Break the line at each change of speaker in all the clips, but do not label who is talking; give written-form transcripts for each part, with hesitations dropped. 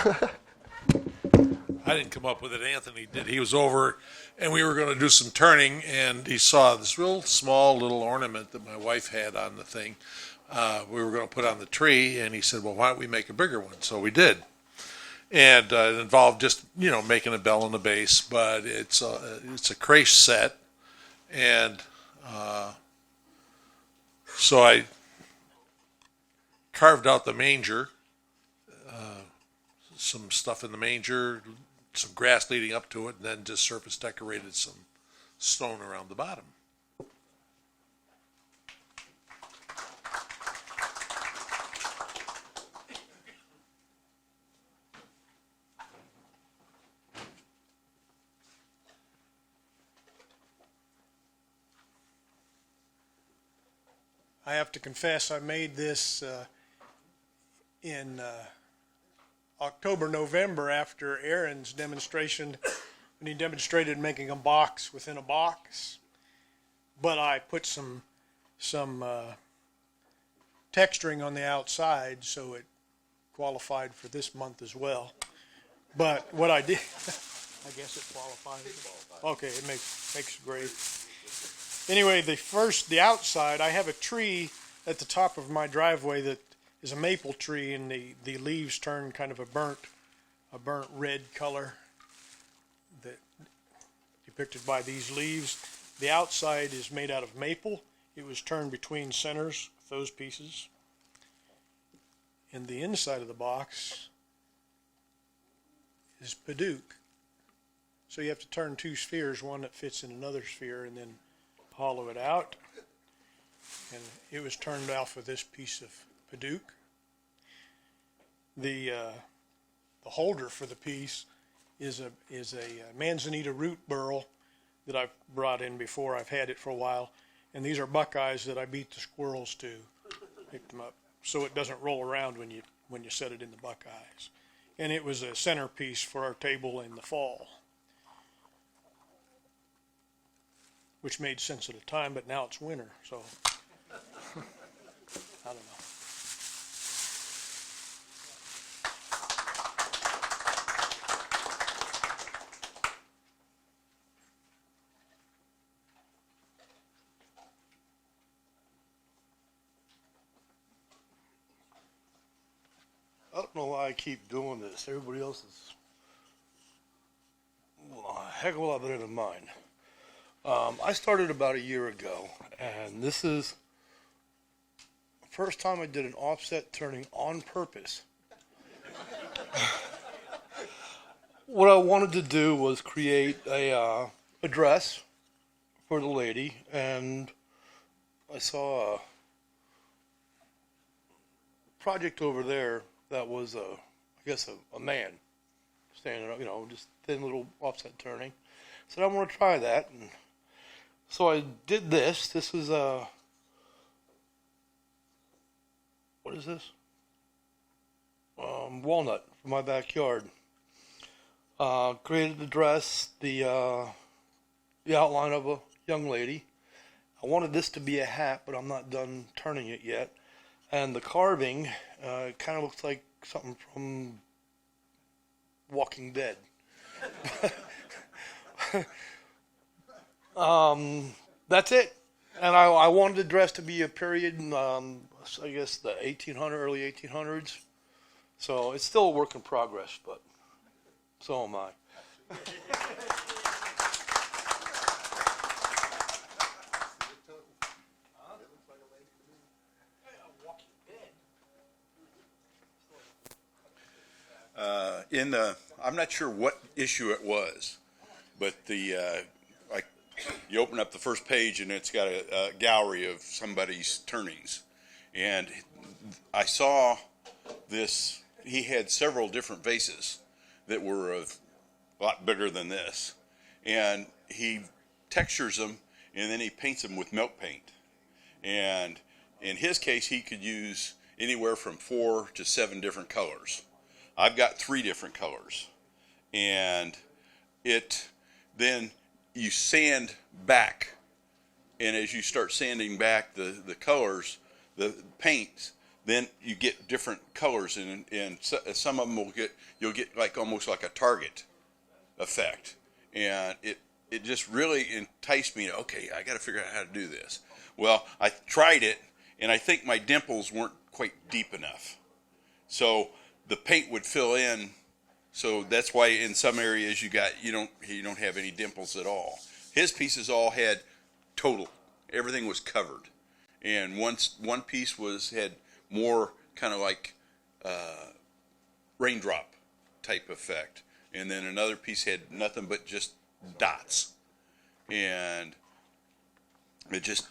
I didn't come up with it. Anthony did. He was over, and we were going to do some turning, and he saw this real small little ornament that my wife had on the thing. We were going to put on the tree, and he said, "Well, why don't we make a bigger one?" So we did, and it involved just making a bell and a base, but it's a creche set, and so I carved out the manger, some stuff in the manger, some grass leading up to it, and then just surface decorated some stone around the bottom.
I have to confess, I made this in October, November after Aaron's demonstration, when he demonstrated making a box within a box. But I put some texturing on the outside, so it qualified for this month as well. But what I did, I guess it qualifies. Okay, it makes great. Anyway, the outside, I have a tree at the top of my driveway that is a maple tree, and the leaves turn kind of a burnt red color that depicted by these leaves. The outside is made out of maple. It was turned between centers, those pieces. And the inside of the box is Paduke. So you have to turn two spheres, one that fits in another sphere, and then hollow it out. And it was turned off with this piece of Paduke. The holder for the piece is a manzanita root burl that I've brought in before. I've had it for a while, and these are buckeyes that I beat the squirrels to pick them up, so it doesn't roll around when you set it in the buckeyes. And it was a centerpiece for our table in the fall, which made sense at the time, but now it's winter, so I don't know.
I don't know why I keep doing this. Everybody else is a heck of a lot better than mine. I started about a year ago, and this is the first time I did an offset turning on purpose. What I wanted to do was create a dress for the lady, and I saw a project over there that was a man standing up, just thin little offset turning. I said, I want to try that, and so I did this. This is what is this? Walnut from my backyard. Created the dress, the outline of a young lady. I wanted this to be a hat, but I'm not done turning it yet. And the carving kind of looks like something from Walking Dead. That's it. And I wanted the dress to be a period, I guess the early 1800s. So it's still a work in progress, but so am I.
I'm not sure what issue it was, but you open up the first page and it's got a gallery of somebody's turnings, and I saw this. He had several different vases that were a lot bigger than this, and he textures them and then he paints them with milk paint. And in his case, he could use anywhere from 4 to 7 different colors. I've got 3 different colors, and then you sand back, and as you start sanding back the colors, the paints, then you get different colors, and some of them you'll get like almost like a target effect, and it just really enticed me. Okay, I got to figure out how to do this. Well, I tried it, and I think my dimples weren't quite deep enough, so the paint would fill in. So that's why in some areas you don't have any dimples at all. His pieces all had total. Everything was covered, and one piece had more kind of like raindrop type effect, and then another piece had nothing but just dots, and it just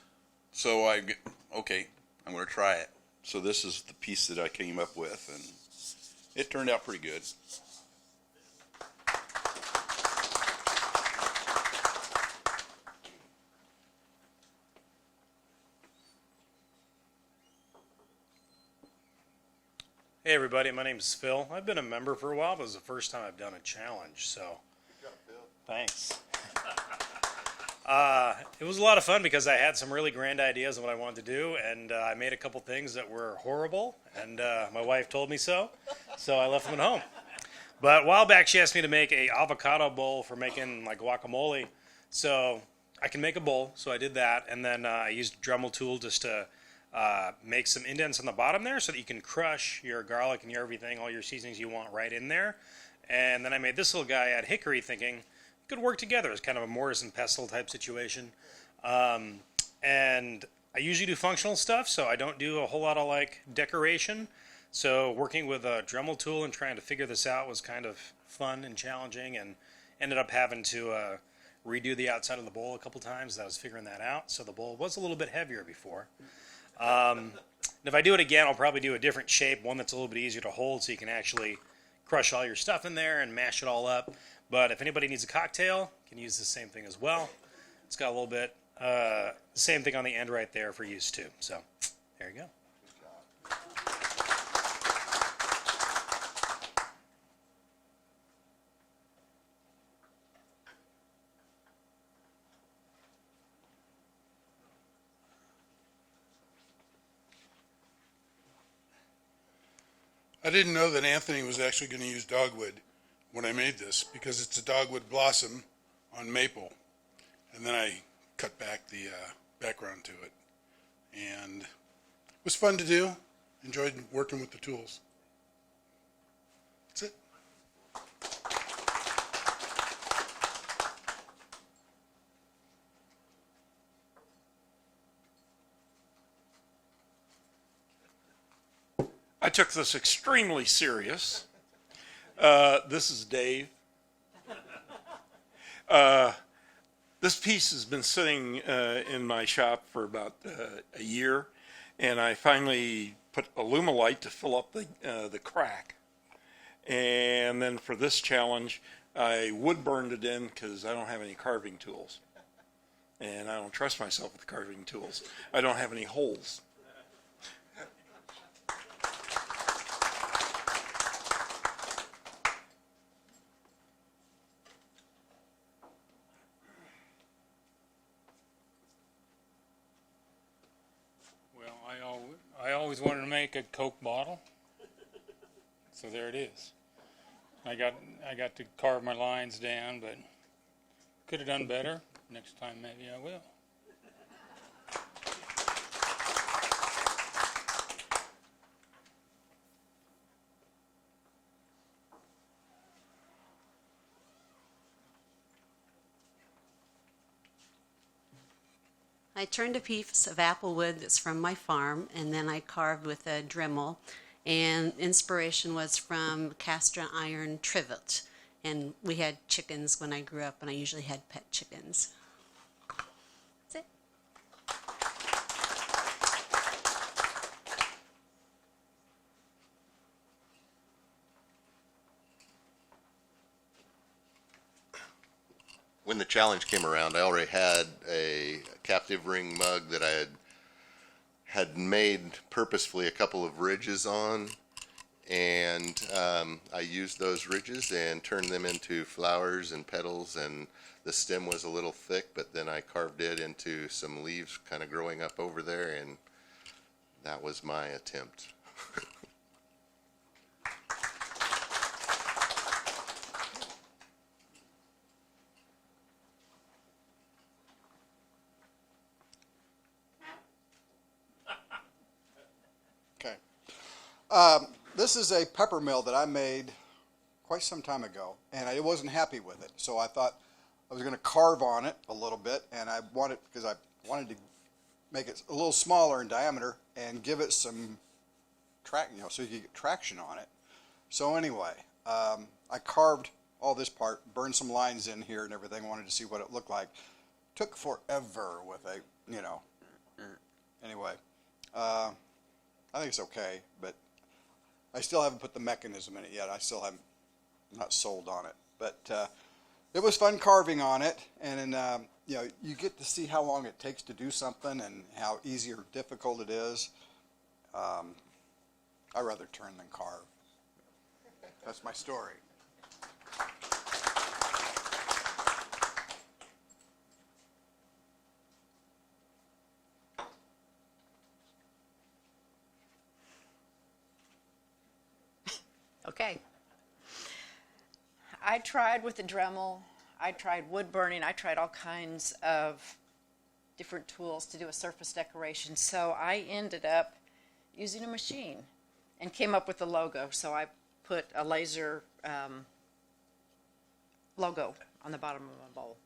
okay, I'm going to try it. So this is the piece that I came up with, and it turned out pretty good.
Hey everybody, my name's Phil. I've been a member for a while, but it was the first time I've done a challenge, so. Good job, Phil. Thanks. It was a lot of fun because I had some really grand ideas of what I wanted to do, and I made a couple things that were horrible, and my wife told me so I left them at home. But a while back, she asked me to make a avocado bowl for making like guacamole, so I can make a bowl, so I did that, and then I used a Dremel tool just to make some indents on the bottom there so that you can crush your garlic and your everything, all your seasonings you want right in there. And then I made this little guy add hickory, thinking it could work together. It's kind of a mortise and pestle type situation. And I usually do functional stuff, so I don't do a whole lot of like decoration. So working with a Dremel tool and trying to figure this out was kind of fun and challenging, and ended up having to redo the outside of the bowl a couple times as I was figuring that out. So the bowl was a little bit heavier before. And if I do it again, I'll probably do a different shape, one that's a little bit easier to hold so you can actually crush all your stuff in there and mash it all up. But if anybody needs a cocktail, you can use the same thing as well. It's got a little bit, same thing on the end right there for use too. So there you go.
I didn't know that Anthony was actually going to use dogwood when I made this, because it's a dogwood blossom on maple. And then I cut back the background to it. And it was fun to do. Enjoyed working with the tools. That's it.
I took this extremely serious. This is Dave. This piece has been sitting in my shop for about a year, and I finally put Alumilite to fill up the crack. And then for this challenge, I wood burned it in because I don't have any carving tools. And I don't trust myself with carving tools. I don't have any holes.
I always wanted to make a Coke bottle, so there it is. I got to carve my lines down, but could have done better. Next time maybe I will.
I turned a piece of apple wood that's from my farm, and then I carved with a Dremel. And inspiration was from cast iron trivet. And we had chickens when I grew up, and I usually had pet chickens. That's it.
When the challenge came around, I already had a captive ring mug that I had made purposefully a couple of ridges on, and I used those ridges and turned them into flowers and petals, and the stem was a little thick, but then I carved it into some leaves kind of growing up over there, and that was my attempt.
Okay. This is a pepper mill that I made quite some time ago, and I wasn't happy with it. So I thought I was going to carve on it a little bit, and I wanted to make it a little smaller in diameter and give it some so you could get traction on it. So anyway, I carved all this part, burned some lines in here and everything. Wanted to see what it looked like. Took forever with anyway. I think it's okay, but I still haven't put the mechanism in it yet. I still haven't, not sold on it. But it was fun carving on it, and you get to see how long it takes to do something and how easy or difficult it is. I'd rather turn than carve. That's my story.
Okay. I tried with the Dremel. I tried wood burning. I tried all kinds of different tools to do a surface decoration. So I ended up using a machine and came up with the logo. So I put a laser logo on the bottom of my bowl.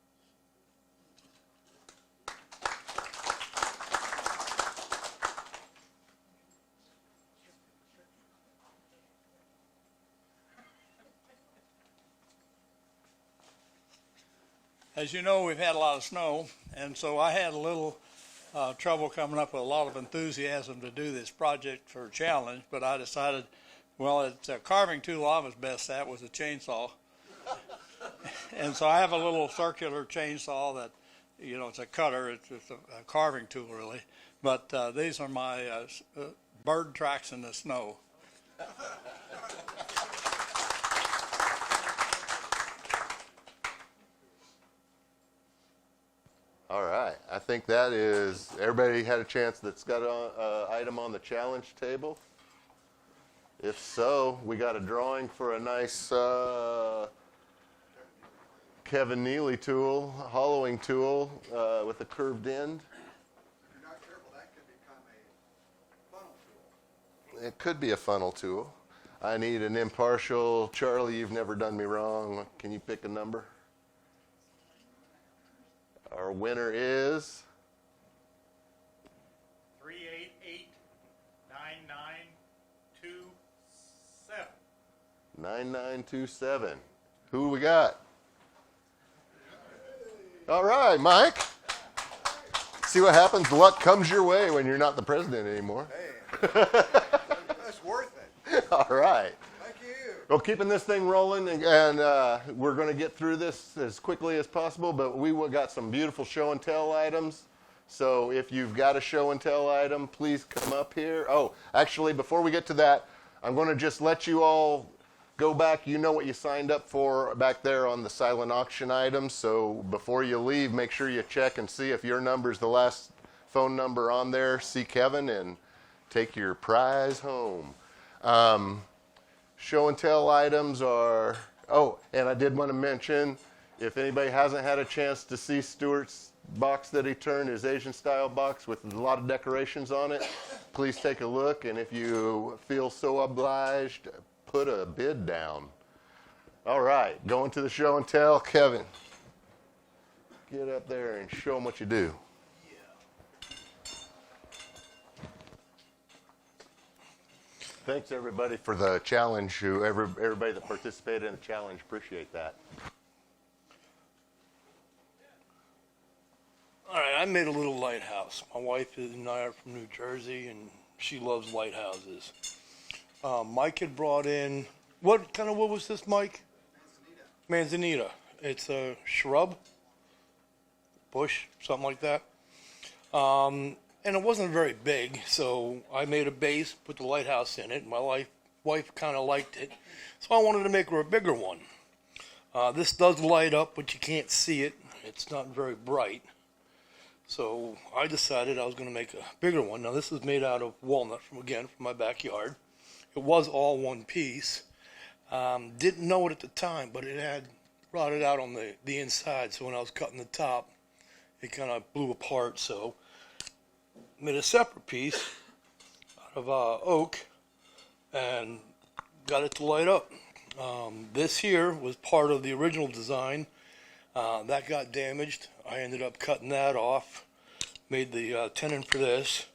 As you know, we've had a lot of snow, and so I had a little trouble coming up with a lot of enthusiasm to do this project for a challenge, but I decided, well, it's a carving tool I was best at was a chainsaw. And so I have a little circular chainsaw that, it's a cutter, it's a carving tool really, but these are my bird tracks in the snow.
All right. I think that is, everybody had a chance that's got an item on the challenge table? If so, we got a drawing for a nice Kevin Neely tool, hollowing tool with a curved end.
If you're not careful, that could become a funnel tool.
It could be a funnel tool. I need an impartial. Charlie, you've never done me wrong. Can you pick a number? Our winner is
388-9927.
9927. Who we got? All right, Mike. See what happens. Luck comes your way when you're not the president anymore.
Hey, that's worth it.
All right.
Thank you.
Well, keeping this thing rolling, and we're going to get through this as quickly as possible, but we got some beautiful show and tell items. So if you've got a show and tell item, please come up here. Oh, actually, before we get to that, I'm going to just let you all go back. You know what you signed up for back there on the silent auction items. So before you leave, make sure you check and see if your number's the last phone number on there. See Kevin and take your prize home. Show and tell items are, and I did want to mention, if anybody hasn't had a chance to see Stuart's box that he turned, his Asian style box with a lot of decorations on it, please take a look. And if you feel so obliged, put a bid down. All right, going to the show and tell. Kevin, get up there and show them what you do. Thanks, everybody, for the challenge. Everybody that participated in the challenge, appreciate that.
All right, I made a little lighthouse. My wife and I are from New Jersey, and she loves lighthouses. Mike had brought in, what kind of wood was this, Mike? Manzanita. It's a shrub, bush, something like that. And it wasn't very big, so I made a base, put the lighthouse in it. My wife kind of liked it, so I wanted to make her a bigger one. This does light up, but you can't see it. It's not very bright. So I decided I was going to make a bigger one. Now this is made out of walnut from my backyard. It was all one piece. Didn't know it at the time, but it had rotted out on the inside. So when I was cutting the top, it kind of blew apart. So made a separate piece out of oak and got it to light up. This here was part of the original design. That got damaged. I ended up cutting that off, made the tenon for this,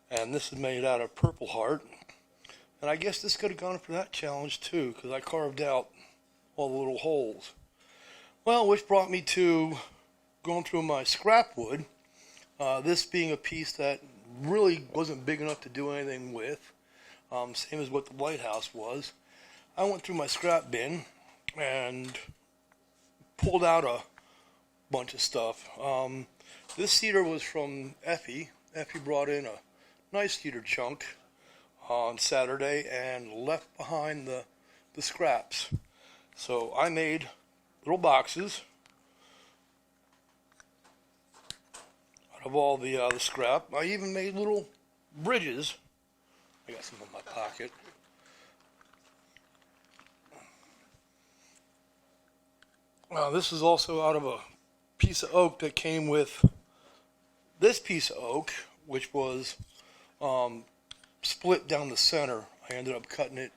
and this is made out of Purple Heart. And I guess this could have gone for that challenge too, because I carved out all the little holes. Well, which brought me to going through my scrap wood, this being a piece that really wasn't big enough to do anything with, same as what the lighthouse was. I went through my scrap bin and pulled out a bunch of stuff. This cedar was from Effie. Effie brought in a nice cedar chunk on Saturday and left behind the scraps. So I made little boxes out of all the scrap. I even made little bridges. I got some in my pocket. This is also out of a piece of oak that came with this piece of oak, which was split down the center. I ended up cutting it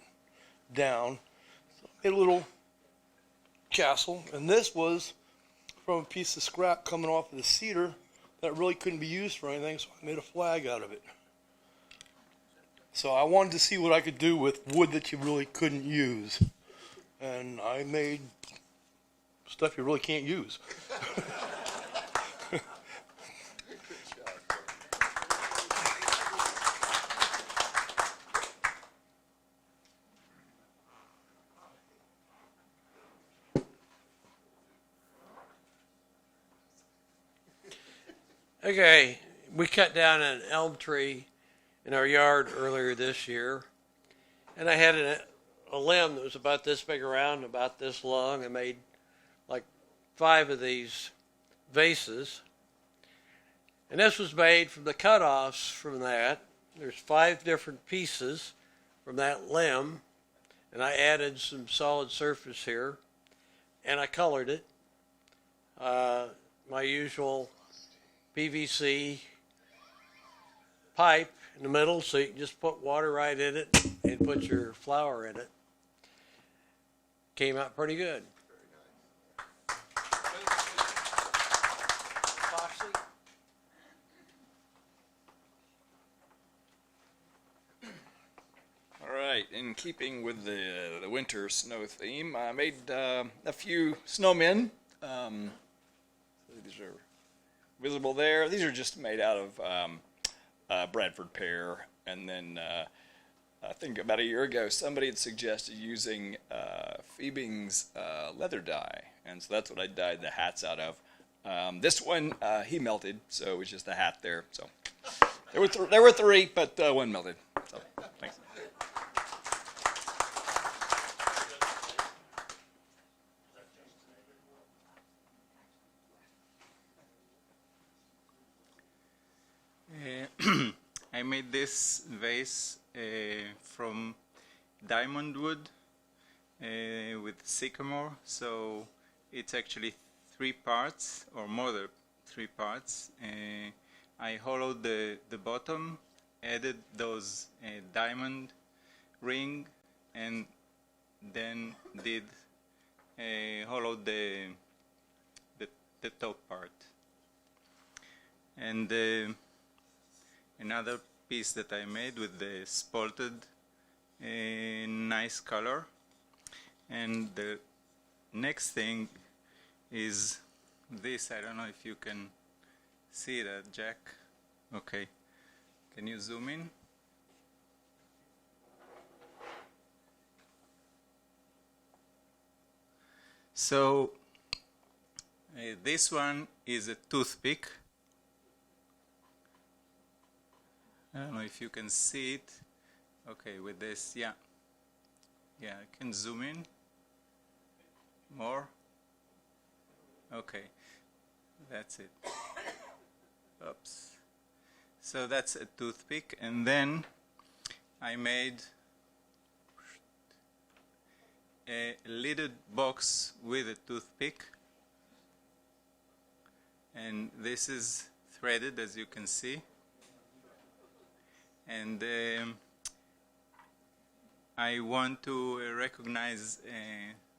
down. So I made a little castle, and this was from a piece of scrap coming off of the cedar that really couldn't be used for anything, so I made a flag out of it. So I wanted to see what I could do with wood that you really couldn't use, and I made stuff you really can't use.
Okay, we cut down an elm tree in our yard earlier this year, and I had a limb that was about this big around, about this long. I made like 5 of these vases, and this was made from the cutoffs from that. There's 5 different pieces from that limb, and I added some solid surface here, and I colored it. My usual PVC pipe in the middle, so you can just put water right in it and put your flower in it. Came out pretty good.
All right, in keeping with the winter snow theme, I made a few snowmen. These are visible there. These are just made out of Bradford pear, and then I think about a year ago somebody had suggested using Phoebing's leather dye, and so that's what I dyed the hats out of. This one he melted, so it was just a hat there. So there were 3, but one melted. So thanks.
I made this vase from diamond wood with sycamore, so it's actually 3 parts or more than 3 parts. I hollowed the bottom, added those diamond ring, and then did hollowed the top part. And another piece that I made with the spalted nice color. And the next thing is this. I don't know if you can see that, Jack. Okay, can you zoom in? So this one is a toothpick. I don't know if you can see it. Okay, with this, yeah, I can zoom in more. Okay, that's it. Oops. So that's a toothpick, and then I made a lidded box with a toothpick, and this is threaded, as you can see, and I want to recognize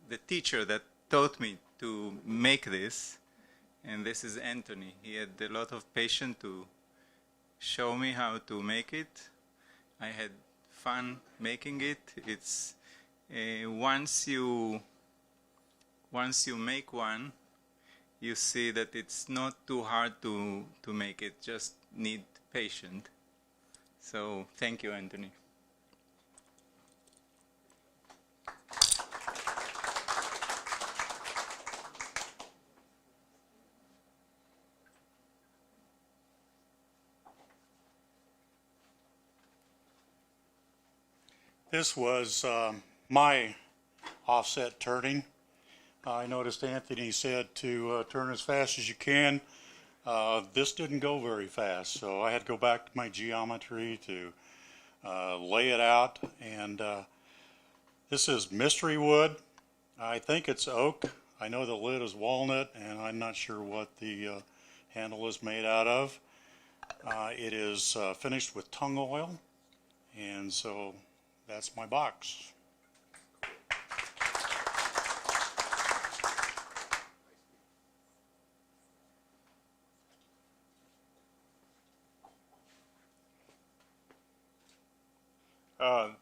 the teacher that taught me to make this, and this is Anthony. He had a lot of patience to show me how to make it. I had fun making it. It's once you make one, you see that it's not too hard to make it. Just need patience. So thank you, Anthony.
This was my offset turning. I noticed Anthony said to turn as fast as you can. This didn't go very fast, so I had to go back to my geometry to lay it out. And this is mystery wood. I think it's oak. I know the lid is walnut, and I'm not sure what the handle is made out of. It is finished with tung oil, and so that's my box.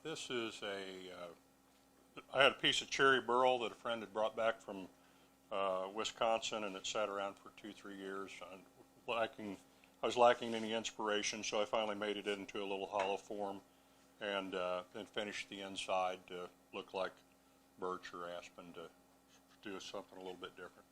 This is I had a piece of cherry burl that a friend had brought back from Wisconsin, and it sat around for 2-3 years. I was lacking any inspiration, so I finally made it into a little hollow form, and then finished the inside to look like birch or aspen, to do something a little bit different.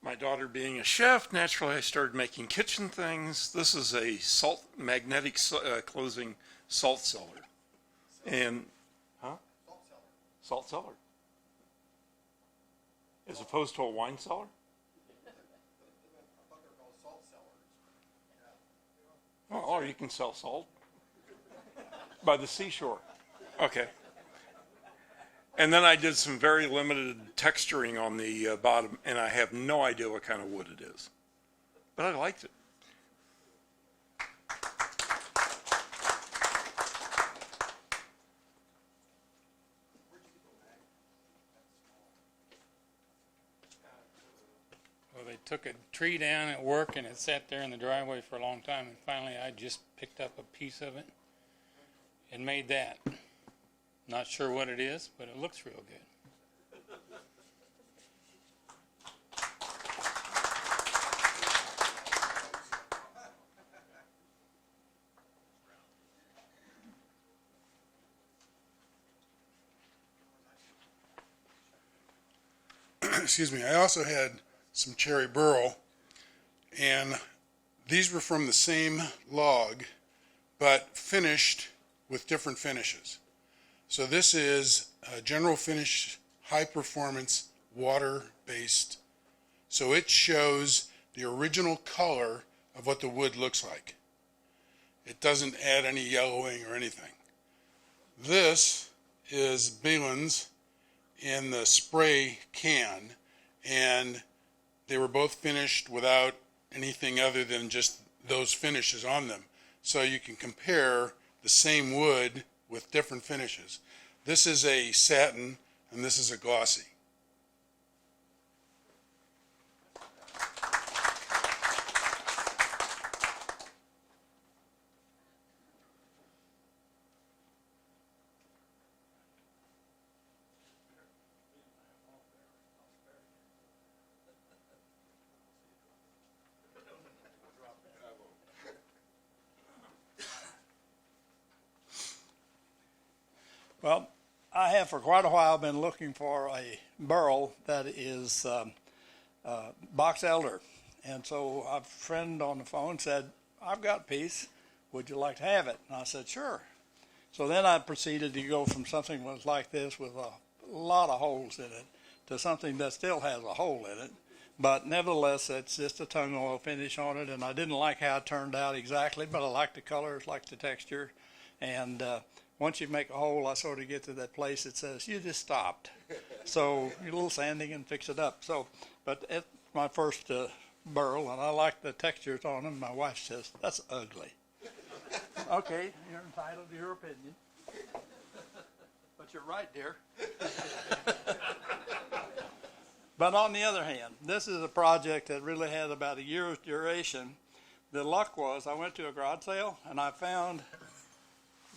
My daughter being a chef, naturally I started making kitchen things. This is a magnetic closing salt cellar. And, Salt cellar. As opposed to a wine cellar? Oh, or you can sell salt by the seashore. Okay. And then I did some very limited texturing on the bottom, and I have no idea what kind of wood it is. But I liked it.
Well, they took a tree down at work, and it sat there in the driveway for a long time, and finally I just picked up a piece of it and made that. Not sure what it is, but it looks real good.
Excuse me. I also had some cherry burl, and these were from the same log, but finished with different finishes. So this is a general finish, high performance, water based. So it shows the original color of what the wood looks like. It doesn't add any yellowing or anything. This is Behlen's in the spray can, and they were both finished without anything other than just those finishes on them. So you can compare the same wood with different finishes. This is a satin, and this is a glossy.
Well, I have for quite a while been looking for a burl that is box elder. And so a friend on the phone said, I've got a piece.
would you like to have it? And I said, sure. So then I proceeded to go from something that was like this with a lot of holes in it to something that still has a hole in it. But nevertheless, it's just a tung oil finish on it, and I didn't like how it turned out exactly, but I like the colors, like the texture. And once you make a hole, I sort of get to that place that says, you just stopped. So a little sanding and fix it up. So, but it's my first burl, and I like the textures on them. My wife says, that's ugly. Okay, you're entitled to your opinion. But you're right, dear. But on the other hand, this is a project that really had about a year's duration. The luck was I went to a garage sale and I found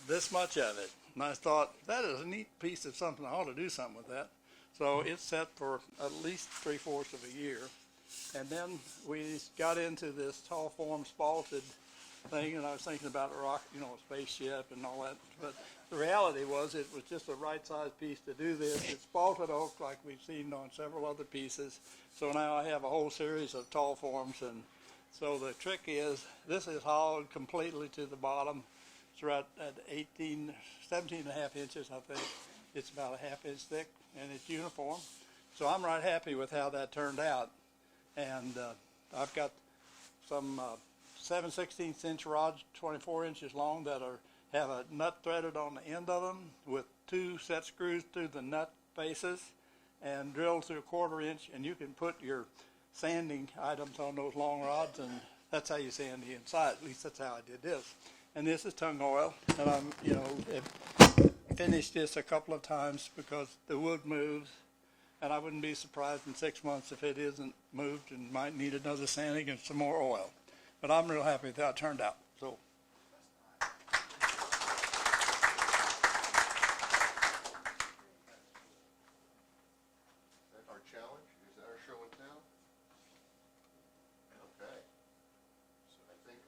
this much of it. And I thought, that is a neat piece of something. I ought to do something with that. So it's set for at least 3/4 of a year. And then we got into this tall form spalted thing, and I was thinking about a rock, a spaceship and all that. But the reality was it was just a right-sized piece to do this. It's spalted oak like we've seen on several other pieces. So now I have a whole series of tall forms. And so the trick is this is hollowed completely to the bottom. It's right at 17.5 inches, I think. It's about a 1/2 inch thick, and it's uniform. So I'm right happy with how that turned out. And I've got some 7/16 inch rods, 24 inches long, that have a nut threaded on the end of them with 2 set screws through the nut faces and drilled through 1/4 inch. And you can put your sanding items on those long rods, and that's how you sand the inside. At least that's how I did this. And this is tung oil, and I'm, finished this a couple of times because the wood moves. And I wouldn't be surprised in 6 months if it isn't moved and might need another sanding and some more oil. But I'm real happy with how it turned out. So.
Is that our challenge? Is that our show and tell? Okay. So I think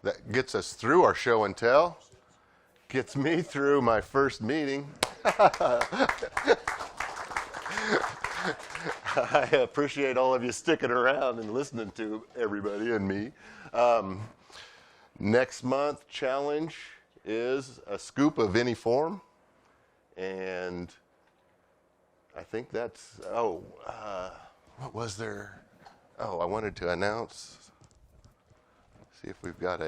that gets us through our show and tell. Gets me through my first meeting. I appreciate all of you sticking around and listening to everybody and me. Next month challenge is a scoop of any form. And I think that's, what was there? Oh, I wanted to announce, see if we've got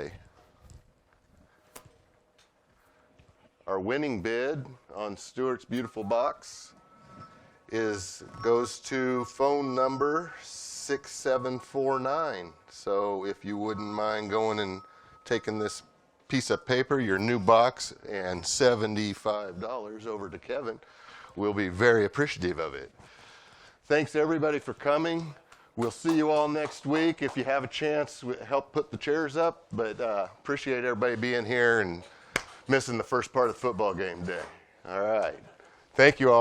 our winning bid on Stuart's beautiful box goes to phone number 6749. So if you wouldn't mind going and taking this piece of paper, your new box, and $75 over to Kevin, we'll be very appreciative of it. Thanks everybody for coming. We'll see you all next week. If you have a chance, help put the chairs up, but appreciate everybody being here and missing the first part of the football game day. All right. Thank you all.